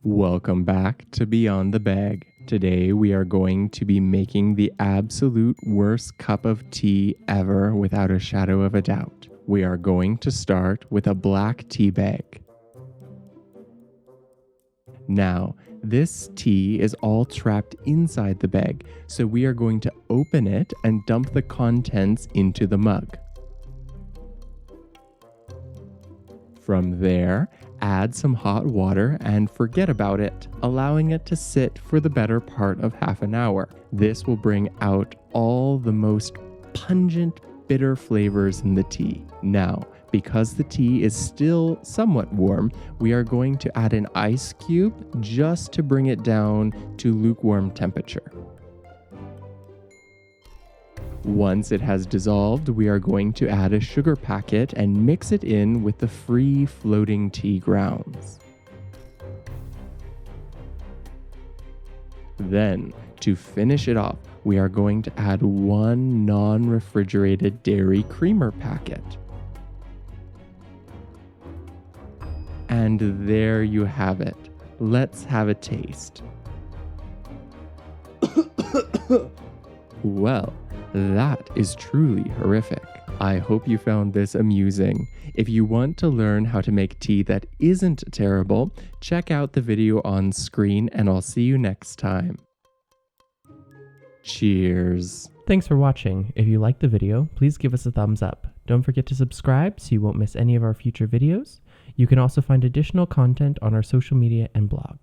Welcome back to Beyond the Bag. Today we are going to be making the absolute worst cup of tea ever without a shadow of a doubt. We are going to start with a black tea bag. Now, this tea is all trapped inside the bag, so we are going to open it and dump the contents into the mug. From there, add some hot water and forget about it, allowing it to sit for the better part of half an hour. This will bring out all the most pungent, bitter flavors in the tea. Now, because the tea is still somewhat warm, we are going to add an ice cube just to bring it down to lukewarm temperature. Once it has dissolved, we are going to add a sugar packet and mix it in with the free floating tea grounds. Then, to finish it off, we are going to add one non-refrigerated dairy creamer packet. And there you have it. Let's have a taste. Well, that is truly horrific. I hope you found this amusing. If you want to learn how to make tea that isn't terrible, check out the video on screen and I'll see you next time. Cheers. Thanks for watching. If you liked the video, please give us a thumbs up. Don't forget to subscribe so you won't miss any of our future videos. You can also find additional content on our social media and blog.